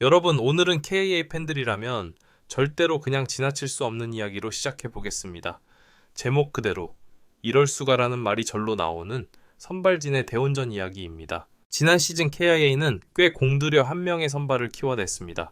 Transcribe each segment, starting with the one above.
여러분, 오늘은 KA 팬들이라면 절대로 그냥 지나칠 수 없는 이야기로 시작해 보겠습니다. 제목 그대로 이럴 수가라는 말이 절로 나오는 선발진의 대혼전 이야기입니다. 지난 시즌 KIA는 꽤 공들여 한 명의 선발을 키워냈습니다.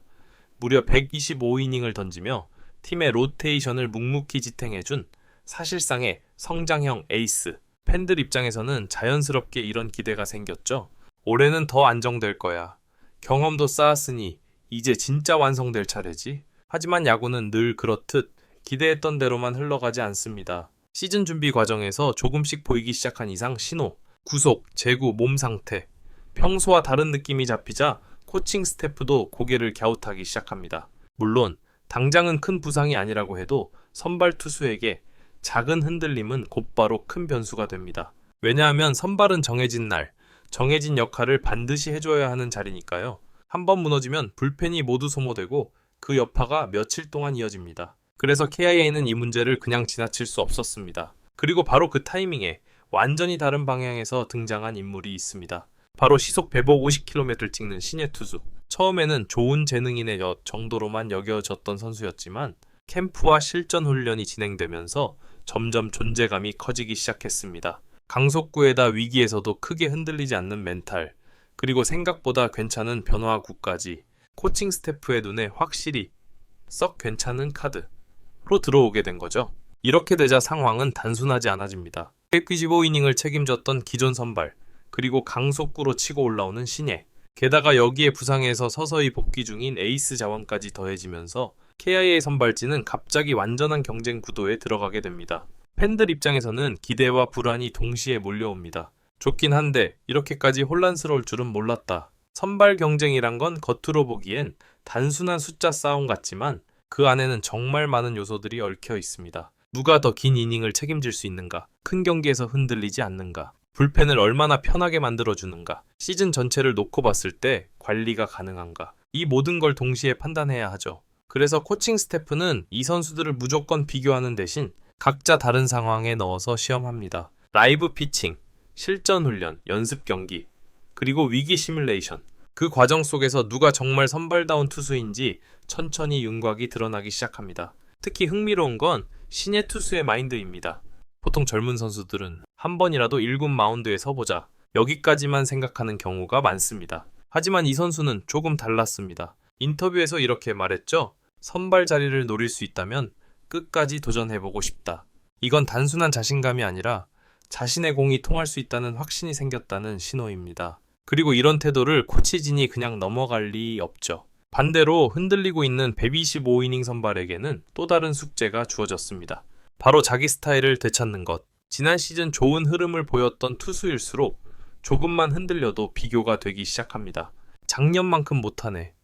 무려 125이닝을 던지며 팀의 로테이션을 묵묵히 지탱해준 사실상의 성장형 에이스. 팬들 입장에서는 자연스럽게 이런 기대가 생겼죠. 올해는 더 안정될 거야. 경험도 쌓았으니 이제 진짜 완성될 차례지. 하지만 야구는 늘 그렇듯 기대했던 대로만 흘러가지 않습니다. 시즌 준비 과정에서 조금씩 보이기 시작한 이상 신호, 구속, 제구, 몸 상태, 평소와 다른 느낌이 잡히자 코칭 스태프도 고개를 갸웃하기 시작합니다. 물론 당장은 큰 부상이 아니라고 해도 선발 투수에게 작은 흔들림은 곧바로 큰 변수가 됩니다. 왜냐하면 선발은 정해진 날, 정해진 역할을 반드시 해줘야 하는 자리니까요. 한번 무너지면 불펜이 모두 소모되고 그 여파가 며칠 동안 이어집니다. 그래서 KIA는 이 문제를 그냥 지나칠 수 없었습니다. 그리고 바로 그 타이밍에 완전히 다른 방향에서 등장한 인물이 있습니다. 바로 시속 150km를 찍는 신예 투수. 처음에는 좋은 재능인의 엿 정도로만 여겨졌던 선수였지만 캠프와 실전 훈련이 진행되면서 점점 존재감이 커지기 시작했습니다. 강속구에다 위기에서도 크게 흔들리지 않는 멘탈, 그리고 생각보다 괜찮은 변화구까지 코칭 스태프의 눈에 확실히 썩 괜찮은 카드로 들어오게 된 거죠. 이렇게 되자 상황은 단순하지 않아집니다. 195이닝을 책임졌던 기존 선발, 그리고 강속구로 치고 올라오는 신예, 게다가 여기에 부상에서 서서히 복귀 중인 에이스 자원까지 더해지면서 KIA 선발진은 갑자기 완전한 경쟁 구도에 들어가게 됩니다. 팬들 입장에서는 기대와 불안이 동시에 몰려옵니다. 좋긴 한데 이렇게까지 혼란스러울 줄은 몰랐다. 선발 경쟁이란 건 겉으로 보기엔 단순한 숫자 싸움 같지만 그 안에는 정말 많은 요소들이 얽혀 있습니다. 누가 더 긴 이닝을 책임질 수 있는가? 큰 경기에서 흔들리지 않는가? 불펜을 얼마나 편하게 만들어주는가? 시즌 전체를 놓고 봤을 때 관리가 가능한가? 이 모든 걸 동시에 판단해야 하죠. 그래서 코칭 스태프는 이 선수들을 무조건 비교하는 대신 각자 다른 상황에 넣어서 시험합니다. 라이브 피칭, 실전 훈련, 연습 경기, 그리고 위기 시뮬레이션. 그 과정 속에서 누가 정말 선발다운 투수인지 천천히 윤곽이 드러나기 시작합니다. 특히 흥미로운 건 신예 투수의 마인드입니다. 보통 젊은 선수들은 한 번이라도 1군 마운드에 서보자, 여기까지만 생각하는 경우가 많습니다. 하지만 이 선수는 조금 달랐습니다. 인터뷰에서 이렇게 말했죠. 선발 자리를 노릴 수 있다면 끝까지 도전해보고 싶다. 이건 단순한 자신감이 아니라 자신의 공이 통할 수 있다는 확신이 생겼다는 신호입니다. 그리고 이런 태도를 코치진이 그냥 넘어갈 리 없죠. 반대로 흔들리고 있는 125이닝 선발에게는 또 다른 숙제가 주어졌습니다. 바로 자기 스타일을 되찾는 것. 지난 시즌 좋은 흐름을 보였던 투수일수록 조금만 흔들려도 비교가 되기 시작합니다. 작년만큼 못하네.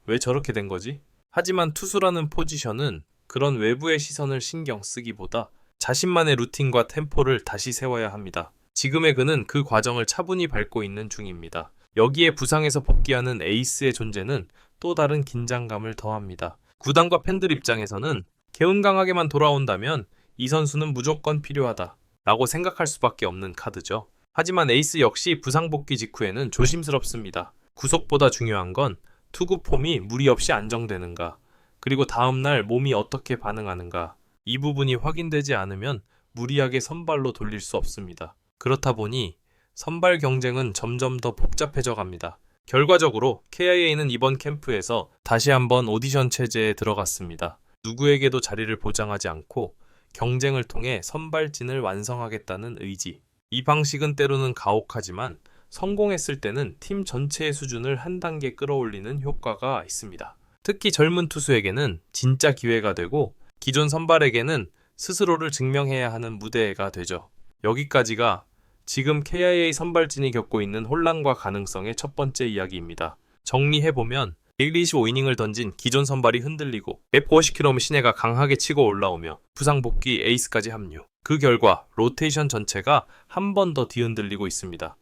왜 저렇게 된 거지? 하지만 투수라는 포지션은 그런 외부의 시선을 신경 쓰기보다 자신만의 루틴과 템포를 다시 세워야 합니다. 지금의 그는 그 과정을 차분히 밟고 있는 중입니다. 여기에 부상에서 복귀하는 에이스의 존재는 또 다른 긴장감을 더합니다. 구단과 팬들 입장에서는 개운강하게만 돌아온다면 이 선수는 무조건 필요하다 라고 생각할 수밖에 없는 카드죠. 하지만 에이스 역시 부상 복귀 직후에는 조심스럽습니다. 구속보다 중요한 건 투구 폼이 무리 없이 안정되는가, 그리고 다음날 몸이 어떻게 반응하는가. 이 부분이 확인되지 않으면 무리하게 선발로 돌릴 수 없습니다. 그렇다 보니 선발 경쟁은 점점 더 복잡해져 갑니다. 결과적으로 KIA는 이번 캠프에서 다시 한번 오디션 체제에 들어갔습니다. 누구에게도 자리를 보장하지 않고 경쟁을 통해 선발진을 완성하겠다는 의지. 이 방식은 때로는 가혹하지만 성공했을 때는 팀 전체의 수준을 한 단계 끌어올리는 효과가 있습니다. 특히 젊은 투수에게는 진짜 기회가 되고 기존 선발에게는 스스로를 증명해야 하는 무대가 되죠. 여기까지가 지금 KIA 선발진이 겪고 있는 혼란과 가능성의 첫 번째 이야기입니다. 정리해보면 125이닝을 던진 기존 선발이 흔들리고 150km 신예가 강하게 치고 올라오며 부상 복귀 에이스까지 합류. 그 결과 로테이션 전체가 한 번 더 뒤흔들리고 있습니다.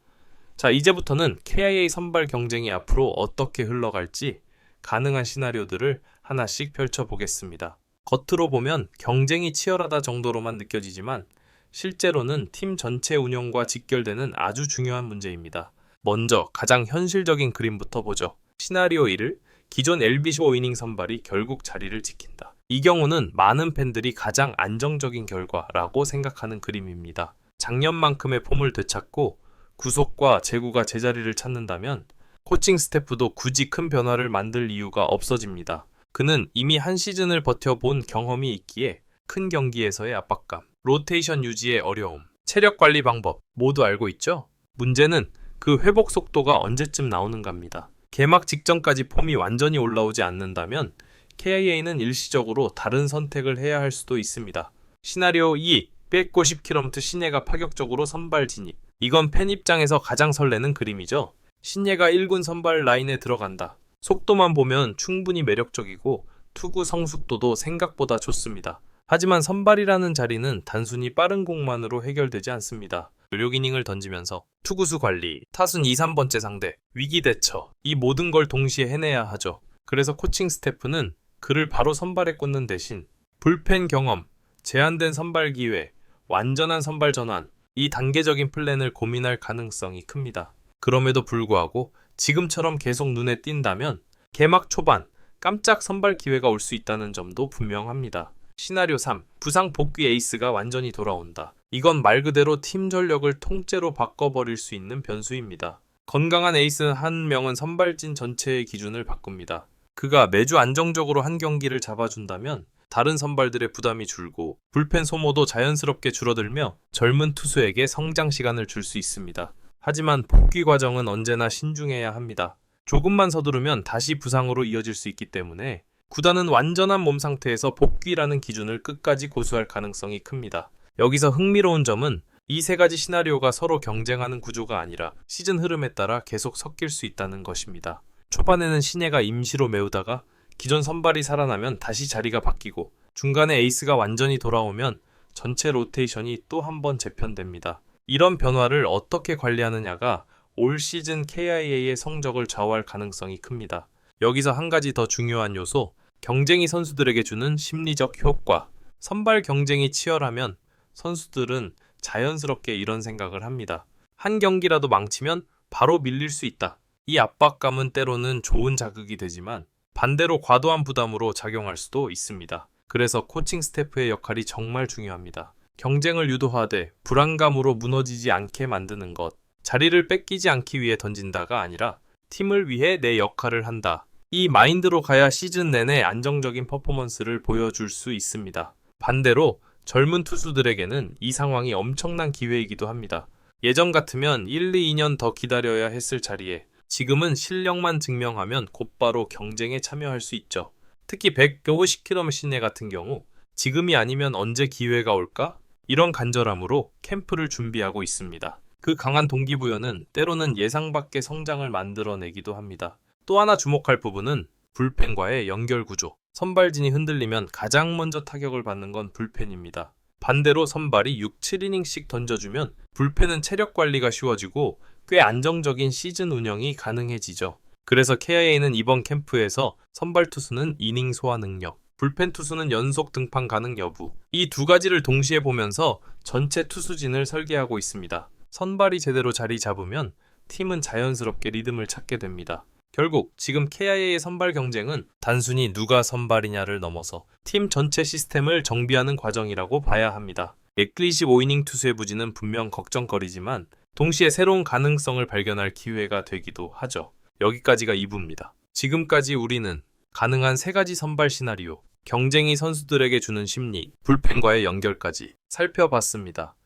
자, 이제부터는 KIA 선발 경쟁이 앞으로 어떻게 흘러갈지 가능한 시나리오들을 하나씩 펼쳐보겠습니다. 겉으로 보면 경쟁이 치열하다 정도로만 느껴지지만 실제로는 팀 전체 운영과 직결되는 아주 중요한 문제입니다. 먼저 가장 현실적인 그림부터 보죠. 시나리오 1을 기존 LBC 5이닝 선발이 결국 자리를 지킨다. 이 경우는 많은 팬들이 가장 안정적인 결과라고 생각하는 그림입니다. 작년만큼의 폼을 되찾고 구속과 제구가 제자리를 찾는다면 코칭 스태프도 굳이 큰 변화를 만들 이유가 없어집니다. 그는 이미 한 시즌을 버텨본 경험이 있기에 큰 경기에서의 압박감, 로테이션 유지의 어려움, 체력 관리 방법 모두 알고 있죠? 문제는 그 회복 속도가 언제쯤 나오는가입니다. 개막 직전까지 폼이 완전히 올라오지 않는다면 KIA는 일시적으로 다른 선택을 해야 할 수도 있습니다. 시나리오 2, 150km 신예가 파격적으로 선발 진입. 이건 팬 입장에서 가장 설레는 그림이죠. 신예가 1군 선발 라인에 들어간다. 속도만 보면 충분히 매력적이고 투구 성숙도도 생각보다 좋습니다. 하지만 선발이라는 자리는 단순히 빠른 공만으로 해결되지 않습니다. 16이닝을 던지면서 투구수 관리, 타순 2, 3번째 상대, 위기 대처, 이 모든 걸 동시에 해내야 하죠. 그래서 코칭 스태프는 그를 바로 선발에 꽂는 대신 불펜 경험, 제한된 선발 기회, 완전한 선발 전환, 이 단계적인 플랜을 고민할 가능성이 큽니다. 그럼에도 불구하고 지금처럼 계속 눈에 띈다면 개막 초반 깜짝 선발 기회가 올 수 있다는 점도 분명합니다. 시나리오 3, 부상 복귀 에이스가 완전히 돌아온다. 이건 말 그대로 팀 전력을 통째로 바꿔버릴 수 있는 변수입니다. 건강한 에이스 한 명은 선발진 전체의 기준을 바꿉니다. 그가 매주 안정적으로 한 경기를 잡아준다면 다른 선발들의 부담이 줄고 불펜 소모도 자연스럽게 줄어들며 젊은 투수에게 성장 시간을 줄 수 있습니다. 하지만 복귀 과정은 언제나 신중해야 합니다. 조금만 서두르면 다시 부상으로 이어질 수 있기 때문에 구단은 완전한 몸 상태에서 복귀라는 기준을 끝까지 고수할 가능성이 큽니다. 여기서 흥미로운 점은 이 세 가지 시나리오가 서로 경쟁하는 구조가 아니라 시즌 흐름에 따라 계속 섞일 수 있다는 것입니다. 초반에는 신예가 임시로 메우다가 기존 선발이 살아나면 다시 자리가 바뀌고 중간에 에이스가 완전히 돌아오면 전체 로테이션이 또 한 번 재편됩니다. 이런 변화를 어떻게 관리하느냐가 올 시즌 KIA의 성적을 좌우할 가능성이 큽니다. 여기서 한 가지 더 중요한 요소, 경쟁이 선수들에게 주는 심리적 효과. 선발 경쟁이 치열하면 선수들은 자연스럽게 이런 생각을 합니다. 한 경기라도 망치면 바로 밀릴 수 있다. 이 압박감은 때로는 좋은 자극이 되지만 반대로 과도한 부담으로 작용할 수도 있습니다. 그래서 코칭 스태프의 역할이 정말 중요합니다. 경쟁을 유도하되 불안감으로 무너지지 않게 만드는 것. 자리를 뺏기지 않기 위해 던진다가 아니라 팀을 위해 내 역할을 한다. 이 마인드로 가야 시즌 내내 안정적인 퍼포먼스를 보여줄 수 있습니다. 반대로 젊은 투수들에게는 이 상황이 엄청난 기회이기도 합니다. 예전 같으면 1, 2년 더 기다려야 했을 자리에 지금은 실력만 증명하면 곧바로 경쟁에 참여할 수 있죠. 특히 150km 시내 같은 경우 지금이 아니면 언제 기회가 올까? 이런 간절함으로 캠프를 준비하고 있습니다. 그 강한 동기부여는 때로는 예상 밖의 성장을 만들어내기도 합니다. 또 하나 주목할 부분은 불펜과의 연결 구조. 선발진이 흔들리면 가장 먼저 타격을 받는 건 불펜입니다. 반대로 선발이 6, 7이닝씩 던져주면 불펜은 체력 관리가 쉬워지고 꽤 안정적인 시즌 운영이 가능해지죠. 그래서 KIA는 이번 캠프에서 선발 투수는 이닝 소화 능력, 불펜 투수는 연속 등판 가능 여부, 이 두 가지를 동시에 보면서 전체 투수진을 설계하고 있습니다. 선발이 제대로 자리 잡으면 팀은 자연스럽게 리듬을 찾게 됩니다. 결국 지금 KIA의 선발 경쟁은 단순히 누가 선발이냐를 넘어서 팀 전체 시스템을 정비하는 과정이라고 봐야 합니다. 125이닝 투수의 부진은 분명 걱정거리지만 동시에 새로운 가능성을 발견할 기회가 되기도 하죠. 여기까지가 2부입니다. 지금까지 우리는 가능한 세 가지 선발 시나리오, 경쟁이 선수들에게 주는 심리, 불펜과의 연결까지 살펴봤습니다.